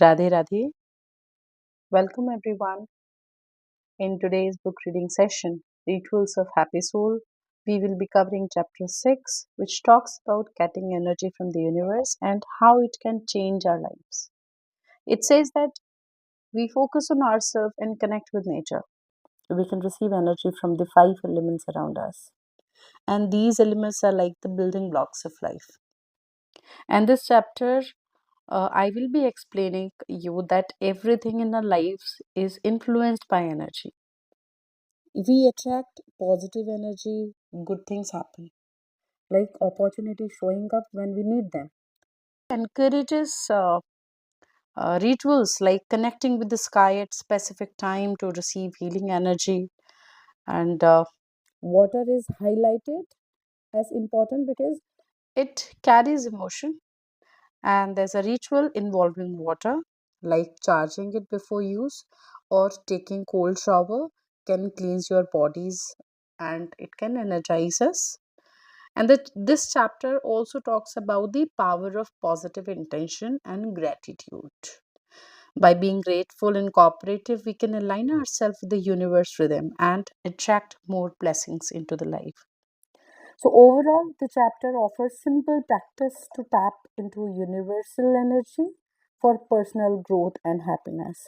Radhe Radhe. Welcome everyone. In today's book reading session, Rituals of Happy Soul, we will be covering chapter 6, which talks about getting energy from the universe and how it can change our lives. It says that we focus on ourselves and connect with nature. We can receive energy from the five elements around us. And these elements are like the building blocks of life. And this chapter I will be explaining you that everything in our lives is influenced by energy. We attract positive energy, good things happen, like opportunity showing up when we need them. Encourages rituals like connecting with the sky at specific time to receive healing energy, and water is highlighted as important because it carries emotion, and there's a ritual involving water like charging it before use or taking cold shower can cleanse your bodies and it can energize us. And this chapter also talks about the power of positive intention and gratitude. By being grateful and cooperative, we can align ourselves with the universe rhythm and attract more blessings into the life. So, overall, the chapter offers simple practice to tap into universal energy for personal growth and happiness,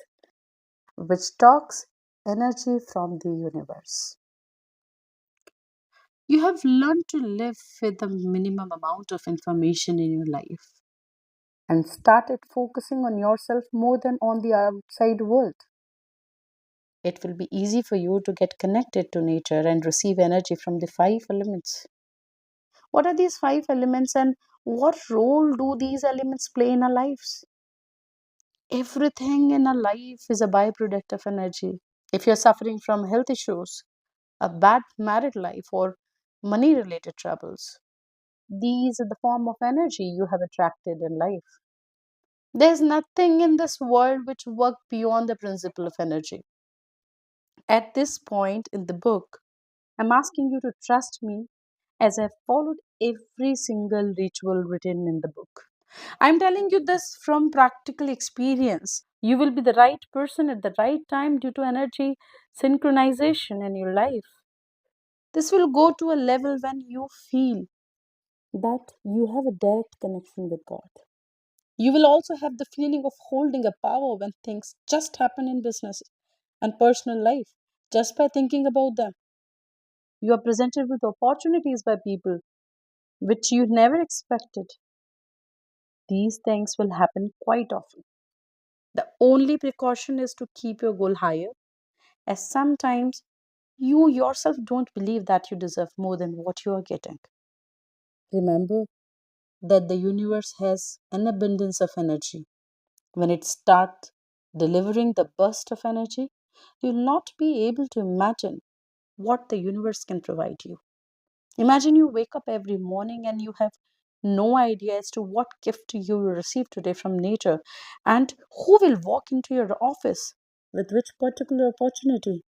which talks energy from the universe. You have learned to live with the minimum amount of information in your life and started focusing on yourself more than on the outside world. It will be easy for you to get connected to nature and receive energy from the five elements. What are these five elements and what role do these elements play in our lives? Everything in our life is a byproduct of energy. If you're suffering from health issues, a bad married life, or money related troubles, these are the form of energy you have attracted in life. There's nothing in this world which works beyond the principle of energy. At this point in the book, I'm asking you to trust me as I've followed every single ritual written in the book. I'm telling you this from practical experience. You will be the right person at the right time due to energy synchronization in your life. This will go to a level when you feel that you have a direct connection with God. You will also have the feeling of holding a power when things just happen in business and personal life just by thinking about them. You are presented with opportunities by people which you never expected. These things will happen quite often. The only precaution is to keep your goal higher, as sometimes you yourself don't believe that you deserve more than what you are getting. Remember that the universe has an abundance of energy. When it starts delivering the burst of energy, you'll not be able to imagine what the universe can provide you. Imagine you wake up every morning and you have no idea as to what gift you will receive today from nature and who will walk into your office with which particular opportunity.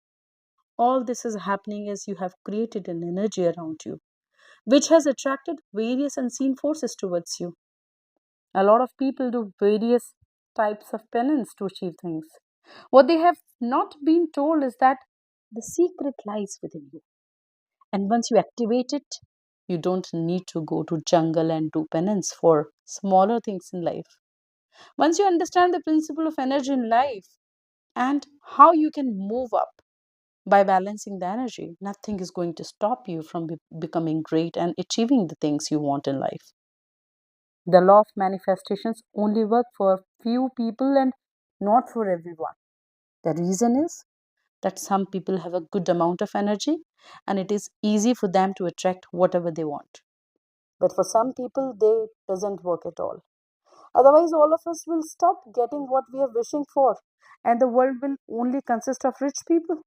All this is happening as you have created an energy around you, which has attracted various unseen forces towards you. A lot of people do various types of penance to achieve things. What they have not been told is that the secret lies within you. And once you activate it, you don't need to go to jungle and do penance for smaller things in life. Once you understand the principle of energy in life and how you can move up by balancing the energy, nothing is going to stop you from becoming great and achieving the things you want in life. The law of manifestations only work for few people and not for everyone. The reason is that some people have a good amount of energy and it is easy for them to attract whatever they want. But for some people, they doesn't work at all. Otherwise, all of us will stop getting what we are wishing for, and the world will only consist of rich people.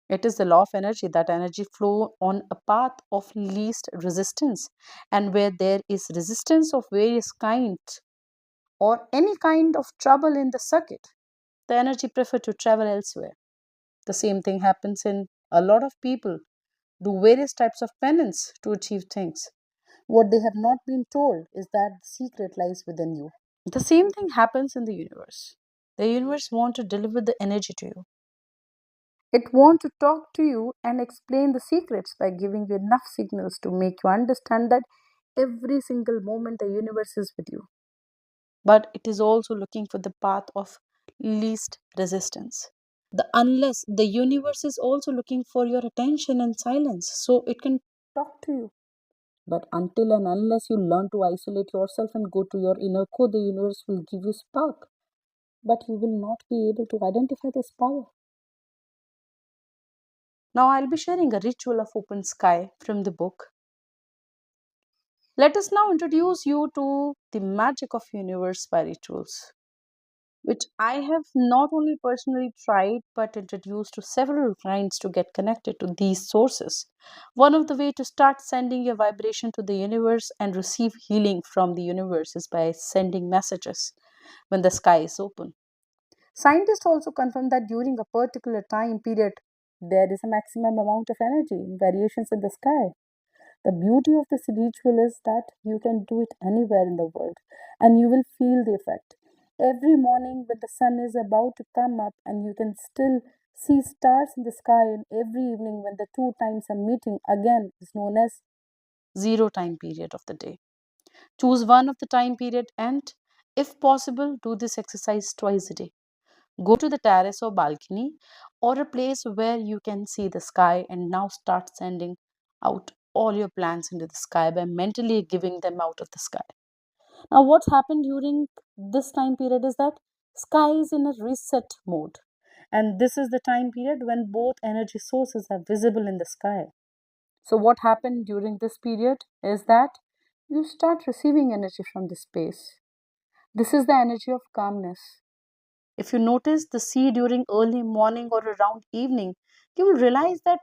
It is the law of energy that energy flow on a path of least resistance, and where there is resistance of various kinds or any kind of trouble in the circuit, the energy prefer to travel elsewhere. The same thing happens in a lot of people do various types of penance to achieve things. What they have not been told is that the secret lies within you. The same thing happens in the universe. The universe wants to deliver the energy to you. It wants to talk to you and explain the secrets by giving you enough signals to make you understand that every single moment the universe is with you. But it is also looking for the path of least resistance. Unless the universe is also looking for your attention and silence so it can talk to you. But until and unless you learn to isolate yourself and go to your inner core, the universe will give you spark, but you will not be able to identify this power. Now, I'll be sharing a ritual of open sky from the book. Let us now introduce you to the magic of universe by rituals, which I have not only personally tried but introduced to several clients to get connected to these sources. One of the way to start sending your vibration to the universe and receive healing from the universe is by sending messages when the sky is open. Scientists also confirm that during a particular time period, there is a maximum amount of energy variations in the sky. The beauty of this ritual is that you can do it anywhere in the world and you will feel the effect. Every morning, when the sun is about to come up, and you can still see stars in the sky, and every evening, when the two times are meeting, again is known as zero time period of the day. Choose one of the time period and, if possible, do this exercise twice a day. Go to the terrace or balcony or a place where you can see the sky and now start sending out all your plans into the sky by mentally giving them out of the sky. Now, what's happened during this time period is that sky is in a reset mode. And this is the time period when both energy sources are visible in the sky. So, what happened during this period is that you start receiving energy from the space. This is the energy of calmness. If you notice the sea during early morning or around evening, you will realize that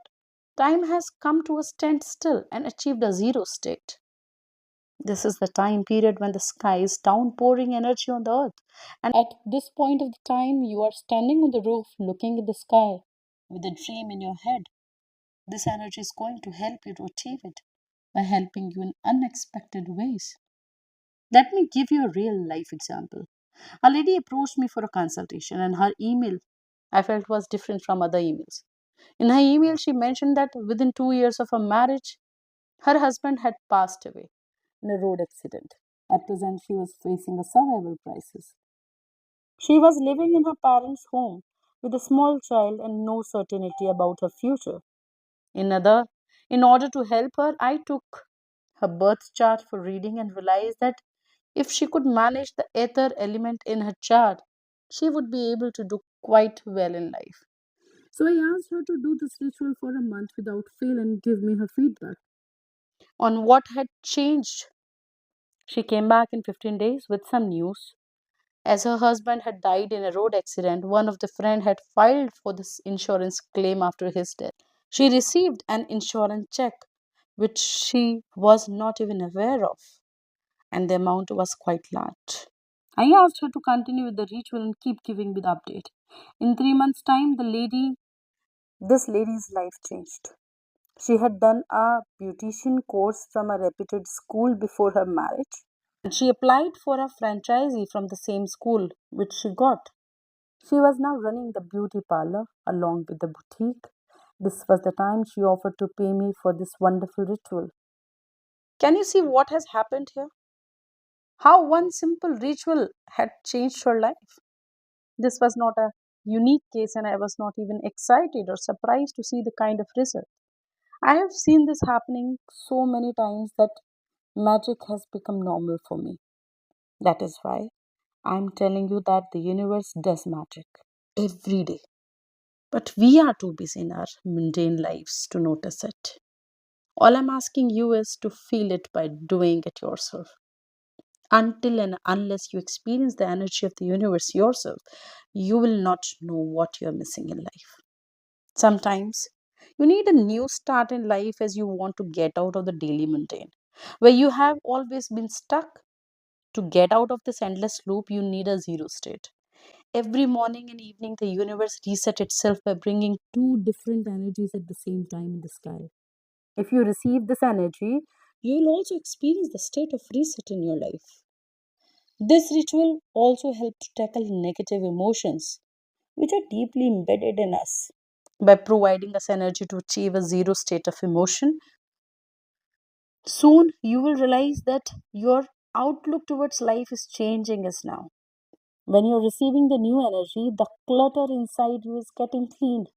time has come to a standstill and achieved a zero state. This is the time period when the sky is downpouring energy on the earth. And at this point of the time, you are standing on the roof looking at the sky with a dream in your head. This energy is going to help you to achieve it by helping you in unexpected ways. Let me give you a real life example. A lady approached me for a consultation, and her email I felt was different from other emails. In her email, she mentioned that within 2 years of her marriage, her husband had passed away in a road accident. At present, she was facing a survival crisis. She was living in her parents' home with a small child and no certainty about her future. In, other, in order to help her, I took her birth chart for reading and realized that if she could manage the ether element in her chart, she would be able to do quite well in life. So I asked her to do this ritual for a month without fail and give me her feedback on what had changed. She came back in 15 days with some news. As her husband had died in a road accident, one of the friend had filed for this insurance claim after his death. She received an insurance check which she was not even aware of, and the amount was quite large. I asked her to continue with the ritual and keep giving me the update. In 3 months' time, this lady's life changed. She had done a beautician course from a reputed school before her marriage. And she applied for a franchisee from the same school, which she got. She was now running the beauty parlor along with the boutique. This was the time she offered to pay me for this wonderful ritual. Can you see what has happened here? How one simple ritual had changed her life. This was not a unique case, and I was not even excited or surprised to see the kind of result. I have seen this happening so many times that magic has become normal for me. That is why I'm telling you that the universe does magic every day. But we are too busy in our mundane lives to notice it. All I'm asking you is to feel it by doing it yourself. Until and unless you experience the energy of the universe yourself, you will not know what you're missing in life. Sometimes you need a new start in life as you want to get out of the daily mundane, where you have always been stuck. To get out of this endless loop, you need a zero state. Every morning and evening, the universe resets itself by bringing two different energies at the same time in the sky. If you receive this energy, you will also experience the state of reset in your life. This ritual also helps to tackle negative emotions, which are deeply embedded in us. By providing us energy to achieve a zero state of emotion, soon you will realize that your outlook towards life is changing as now. When you're receiving the new energy, the clutter inside you is getting cleaned.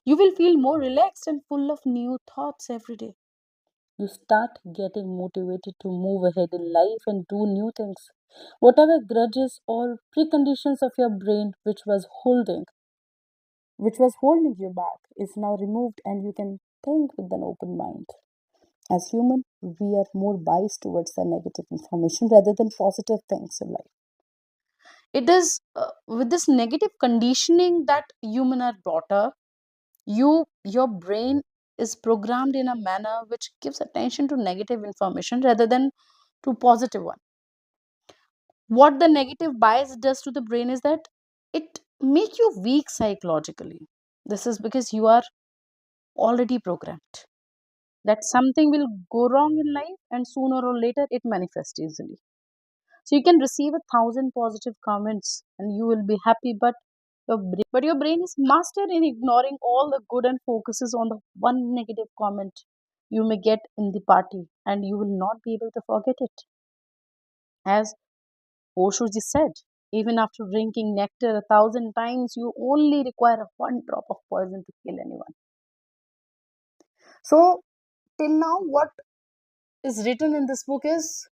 You will feel more relaxed and full of new thoughts every day. You start getting motivated to move ahead in life and do new things. Whatever grudges or preconditions of your brain which was holding you back is now removed, and you can think with an open mind. As human, we are more biased towards the negative information rather than positive things in life. It is with this negative conditioning that human are brought up. Your brain is programmed in a manner which gives attention to negative information rather than to positive one. What the negative bias does to the brain is that it make you weak psychologically. This is because you are already programmed that something will go wrong in life, and sooner or later it manifests easily. So you can receive 1,000 positive comments and you will be happy, but your brain is master in ignoring all the good and focuses on the one negative comment you may get in the party, and you will not be able to forget it. As Oshoji said, even after drinking nectar 1,000 times, you only require one drop of poison to kill anyone. So, till now, what is written in this book is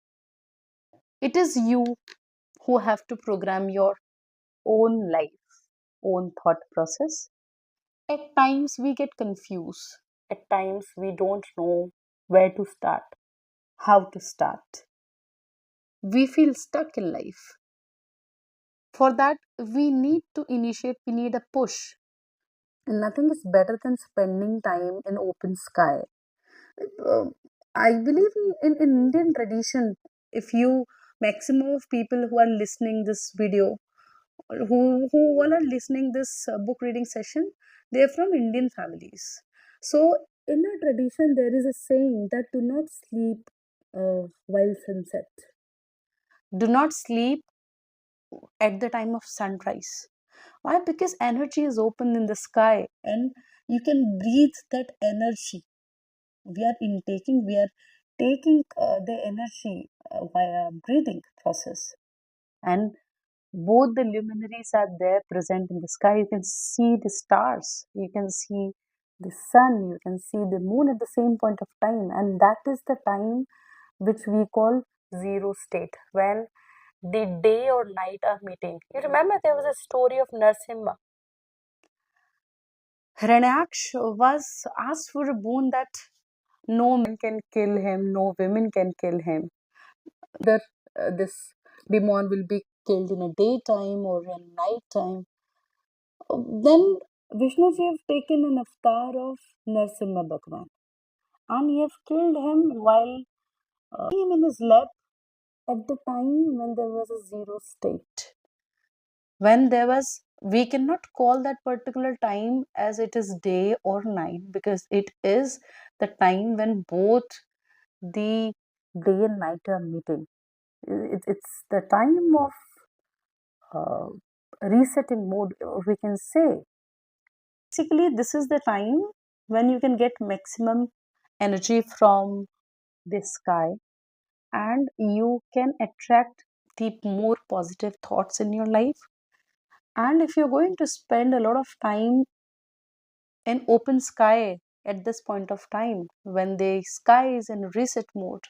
it is you who have to program your own life, own thought process. At times, we get confused. At times, we don't know where to start, how to start. We feel stuck in life. For that, we need to initiate, we need a push. And nothing is better than spending time in open sky. Uh, I believe in Indian tradition, if you maximum of people who are listening this video, who all are listening this book reading session, they are from Indian families. So in our tradition, there is a saying that do not sleep while sunset. Do not sleep at the time of sunrise. Why? Because energy is open in the sky and you can breathe that energy. We are taking the energy via breathing process. And both the luminaries are there present in the sky. You can see the stars, you can see the sun, you can see the moon at the same point of time. And that is the time which we call zero state, when the day or night are meeting. You remember there was a story of Narsimha. Hiranyaksh was asked for a boon that no man can kill him, no women can kill him. Either this demon will be killed in a daytime or in night time. Then Vishnuji have taken an avatar of Narsimha Bhagwan, and he have killed him while him in his lap at the time when there was a zero state. When there was, we cannot call that particular time as it is day or night, because it is the time when both the day and night are meeting. It's the time of uh, resetting mode, we can say. Basically, this is the time when you can get maximum energy from the sky, and you can attract the more positive thoughts in your life. And if you're going to spend a lot of time in open sky at this point of time, when the sky is in reset mode,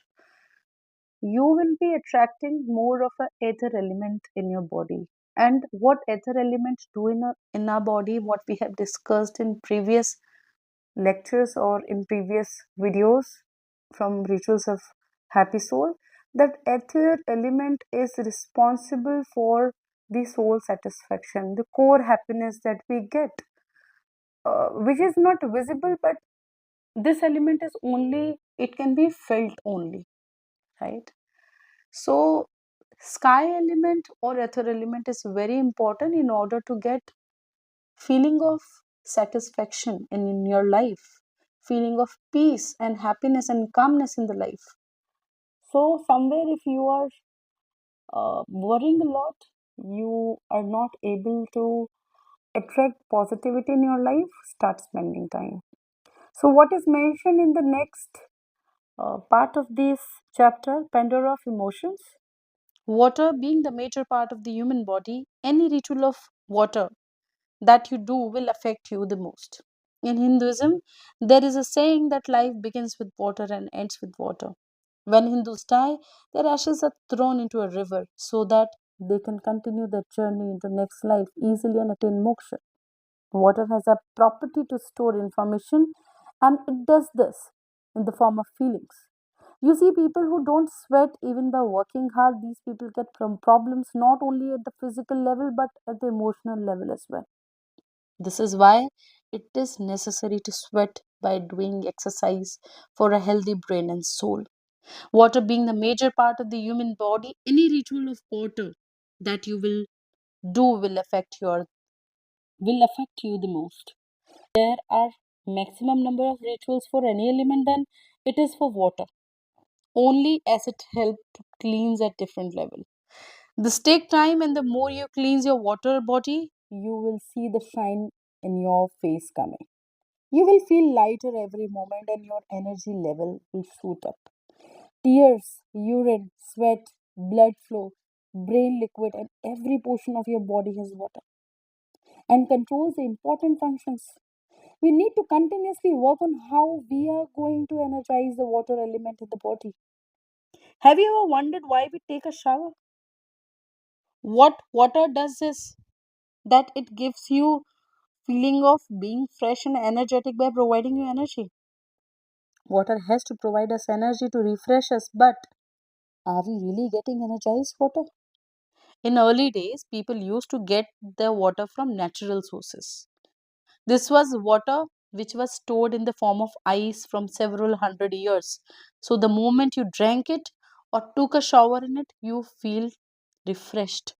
you will be attracting more of a ether element in your body. And what ether elements do in our body, what we have discussed in previous lectures or in previous videos from Rituals of Happy Soul, that ether element is responsible for the soul satisfaction, the core happiness that we get, which is not visible, but this element is only, it can be felt only, right? So, sky element or ether element is very important in order to get feeling of satisfaction in your life, feeling of peace and happiness and calmness in the life. So somewhere if you are worrying a lot, you are not able to attract positivity in your life, start spending time. So, what is mentioned in the next part of this chapter, Pandora of Emotions? Water being the major part of the human body, any ritual of water that you do will affect you the most. In Hinduism, there is a saying that life begins with water and ends with water. When Hindus die, their ashes are thrown into a river so that they can continue their journey into next life easily and attain moksha. Water has a property to store information, and it does this in the form of feelings. You see people who don't sweat even by working hard, these people get problems not only at the physical level but at the emotional level as well. This is why it is necessary to sweat by doing exercise for a healthy brain and soul. Water being the major part of the human body, any ritual of water that you will do will affect you the most. There are maximum number of rituals for any element than it is for water, only as it helps to cleanse at different level. This take time, and the more you cleanse your water body, you will see the shine in your face coming. You will feel lighter every moment and your energy level will shoot up. Tears, urine, sweat, blood flow, brain liquid, and every portion of your body has water and controls the important functions. We need to continuously work on how we are going to energize the water element in the body. Have you ever wondered why we take a shower? What water does is that it gives you feeling of being fresh and energetic by providing you energy. Water has to provide us energy to refresh us, but are we really getting energized water? In early days, people used to get their water from natural sources. This was water which was stored in the form of ice from several hundred years. So the moment you drank it or took a shower in it, you feel refreshed.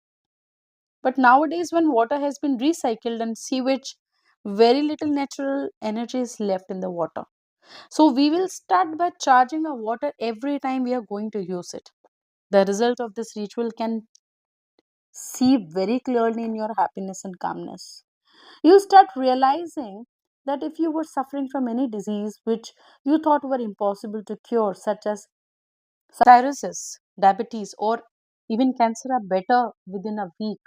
But nowadays, when water has been recycled and sewage, very little natural energy is left in the water. So we will start by charging our water every time we are going to use it. The result of this ritual can see very clearly in your happiness and calmness. You'll start realizing that if you were suffering from any disease which you thought were impossible to cure, such as cirrhosis, diabetes, or even cancer, are better within a week,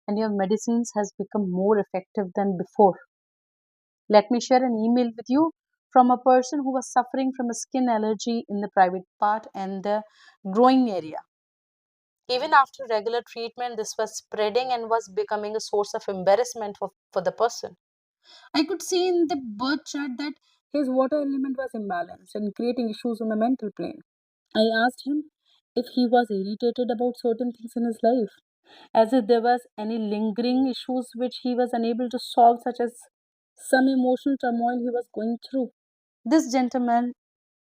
and your medicines has become more effective than before. Let me share an email with you from a person who was suffering from a skin allergy in the private part and the growing area. Even after regular treatment, this was spreading and was becoming a source of embarrassment for the person. I could see in the birth chart that his water element was imbalanced and creating issues on the mental plane. I asked him if he was irritated about certain things in his life, as if there was any lingering issues which he was unable to solve, such as some emotional turmoil he was going through. This gentleman,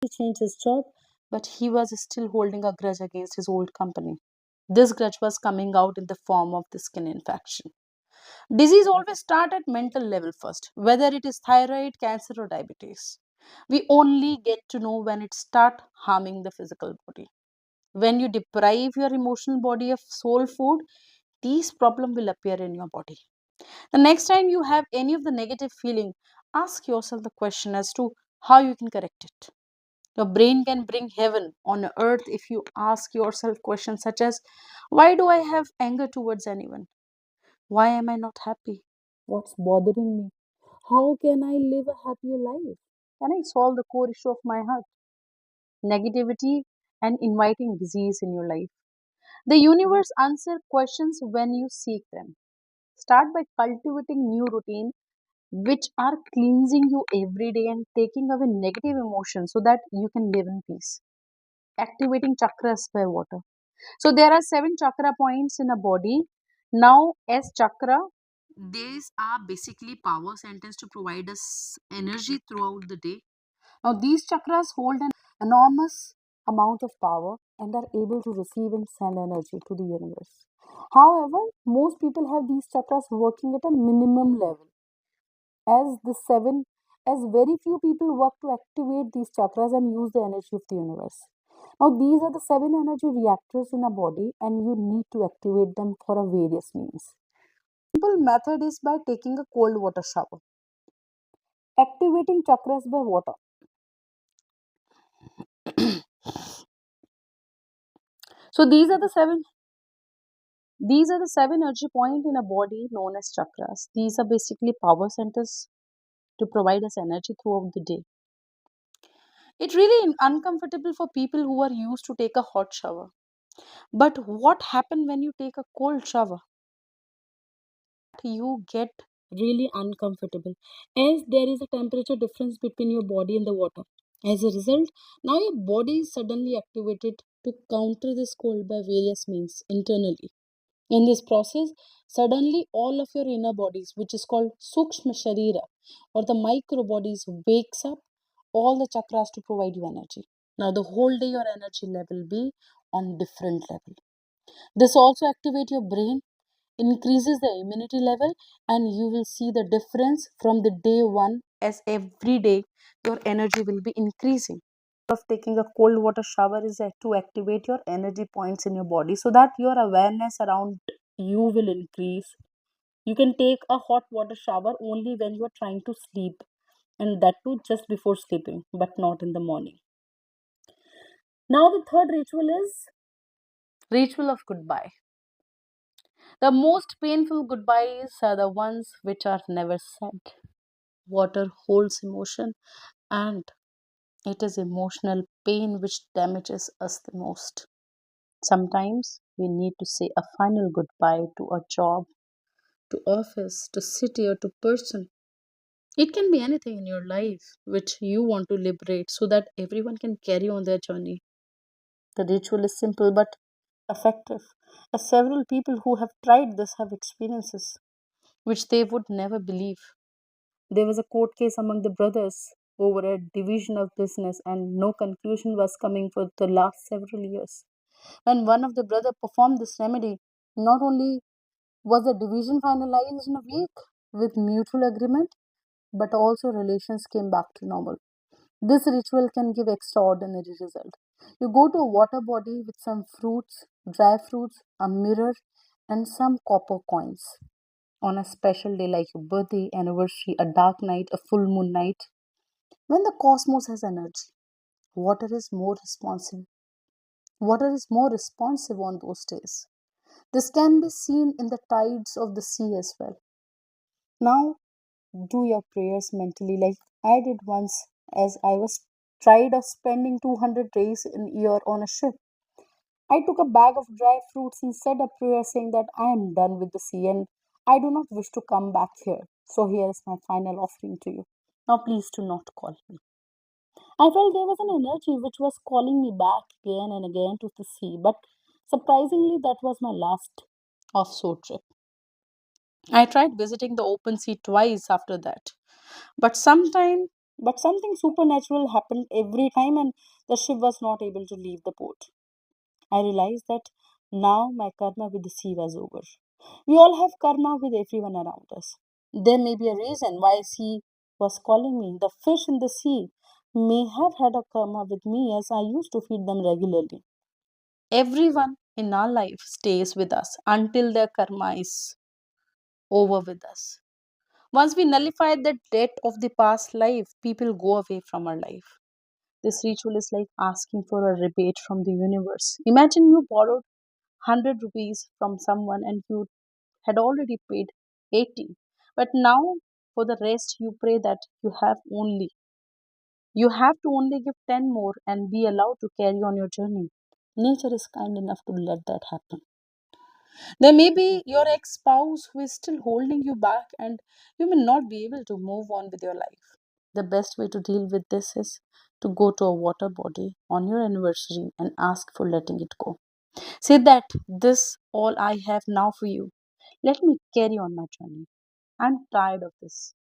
he changed his job, but he was still holding a grudge against his old company. This grudge was coming out in the form of the skin infection. Disease always start at mental level first, whether it is thyroid, cancer, or diabetes. We only get to know when it start harming the physical body. When you deprive your emotional body of soul food, these problem will appear in your body. The next time you have any of the negative feeling, ask yourself the question as to how you can correct it. Your brain can bring heaven on earth if you ask yourself questions such as, why do I have anger towards anyone? Why am I not happy? What's bothering me? How can I live a happier life? Can I solve the core issue of my heart? Negativity and inviting disease in your life. The universe answer questions when you seek them. Start by cultivating new routine which are cleansing you every day and taking away negative emotions so that you can live in peace. Activating chakras by water. So there are seven chakra points in a body. Now, as chakra, these are basically power centers to provide us energy throughout the day. Now, these chakras hold an enormous amount of power and are able to receive and send energy to the universe. However, most people have these chakras working at a minimum level, as the seven, as very few people work to activate these chakras and use the energy of the universe. Now, these are the seven energy reactors in a body, and you need to activate them for a various means. Simple method is by taking a cold water shower. Activating chakras by water. So these are the seven energy point in a body known as chakras. These are basically power centers to provide us energy throughout the day. It's really uncomfortable for people who are used to take a hot shower. But what happens when you take a cold shower? You get really uncomfortable as there is a temperature difference between your body and the water. As a result, now your body is suddenly activated to counter this cold by various means internally. In this process, suddenly all of your inner bodies, which is called Sukshma Sharira or the micro bodies, wakes up all the chakras to provide you energy. Now the whole day your energy level be on different level. This also activate your brain, increases the immunity level, and you will see the difference from the day one as every day your energy will be increasing. Of taking a cold water shower is to activate your energy points in your body so that your awareness around you will increase. You can take a hot water shower only when you are trying to sleep, and that too just before sleeping, but not in the morning. Now the third ritual is ritual of goodbye. The most painful goodbyes are the ones which are never said. Water holds emotion, and it is emotional pain which damages us the most. Sometimes we need to say a final goodbye to a job, to office, to city, or to person. It can be anything in your life which you want to liberate so that everyone can carry on their journey. The ritual is simple but effective, as several people who have tried this have experiences which they would never believe. There was a court case among the brothers over a division of business, and no conclusion was coming for the last several years. When one of the brothers performed this remedy, not only was the division finalized in a week with mutual agreement, but also relations came back to normal. This ritual can give extraordinary result. You go to a water body with some fruits, dry fruits, a mirror, and some copper coins. On a special day like your birthday, anniversary, a dark night, a full moon night, when the cosmos has energy, water is more responsive. Water is more responsive on those days. This can be seen in the tides of the sea as well. Now, do your prayers mentally like I did once, as I was tired of spending 200 days in a year on a ship. I took a bag of dry fruits and said a prayer saying that I am done with the sea and I do not wish to come back here. So here is my final offering to you. Now please do not call me. I felt there was an energy which was calling me back again and again to the sea, but surprisingly that was my last offshore trip. I tried visiting the open sea twice after that. But something supernatural happened every time and the ship was not able to leave the port. I realized that now my karma with the sea was over. We all have karma with everyone around us. There may be a reason why sea was calling me. The fish in the sea may have had a karma with me as I used to feed them regularly. Everyone in our life stays with us until their karma is over with us. Once we nullify the debt of the past life, people go away from our life. This ritual is like asking for a rebate from the universe. Imagine you borrowed 100 rupees from someone and you had already paid 80. But now, for the rest, you pray that you have to only give 10 more and be allowed to carry on your journey. Nature is kind enough to let that happen. There may be your ex spouse who is still holding you back, and you may not be able to move on with your life. The best way to deal with this is to go to a water body on your anniversary and ask for letting it go. Say that this all I have now for you. Let me carry on my journey. I'm tired of this.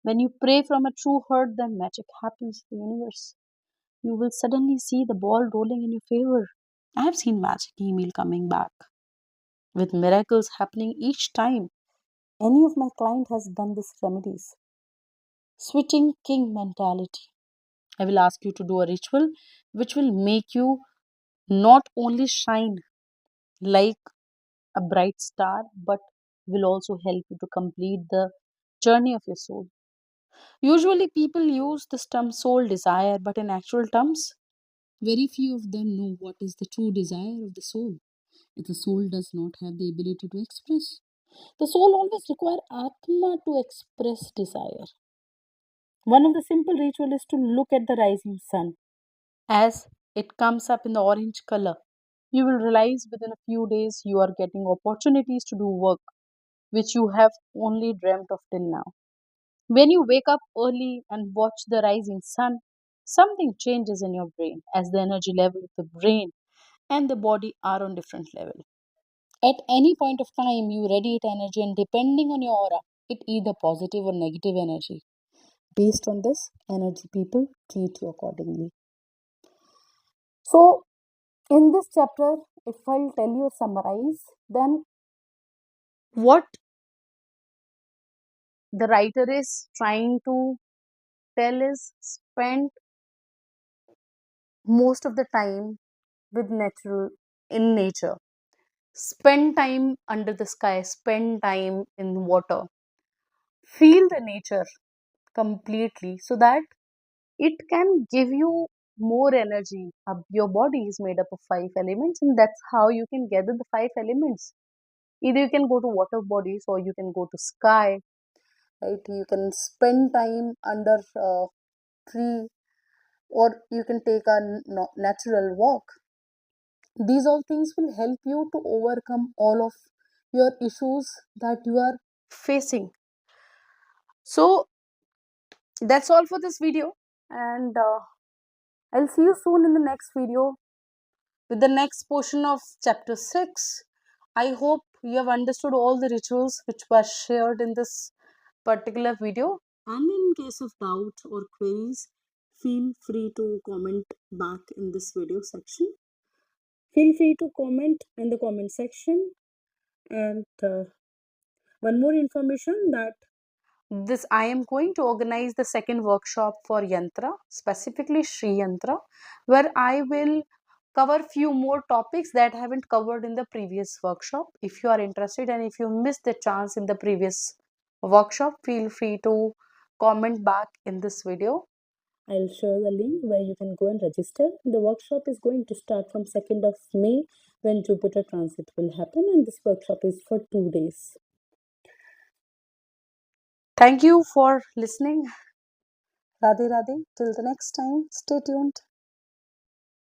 When you pray from a true heart, then magic happens in the universe. You will suddenly see the ball rolling in your favor. I have seen magic email coming back with miracles happening each time any of my client has done these remedies. Switching king mentality. I will ask you to do a ritual which will make you not only shine like a bright star, but will also help you to complete the journey of your soul. Usually, people use this term soul desire, but in actual terms, very few of them know what is the true desire of the soul. If the soul does not have the ability to express, the soul always require Atma to express desire. One of the simple ritual is to look at the rising sun as it comes up in the orange color. You will realize within a few days you are getting opportunities to do work which you have only dreamt of till now. When you wake up early and watch the rising sun, something changes in your brain as the energy level of the brain and the body are on different level. At any point of time, you radiate energy, and depending on your aura, it either positive or negative energy. Based on this energy, people treat you accordingly. So, in this chapter, if I'll tell you or summarize, then what the writer is trying to tell is spend most of the time with natural in nature. Spend time under the sky, spend time in water, feel the nature completely so that it can give you more energy. Your body is made up of five elements, and that's how you can gather the five elements. Either you can go to water bodies or you can go to sky, right? You can spend time under a tree or you can take a natural walk. These all things will help you to overcome all of your issues that you are facing. So that's all for this video, and I'll see you soon in the next video with the next portion of chapter 6. I hope you have understood all the rituals which were shared in this particular video. And in case of doubt or queries, feel free to comment back in this video section. Feel free to comment in the comment section. And one more information that this I am going to organize the second workshop for Yantra, specifically Shri Yantra, where I will cover few more topics that I haven't covered in the previous workshop. If you are interested and if you missed the chance in the previous workshop, feel free to comment back in this video. I'll share the link where you can go and register. The workshop is going to start from 2nd of May when Jupiter transit will happen, and this workshop is for 2 days. Thank you for listening. Radhe Radhe. Till the next time, stay tuned.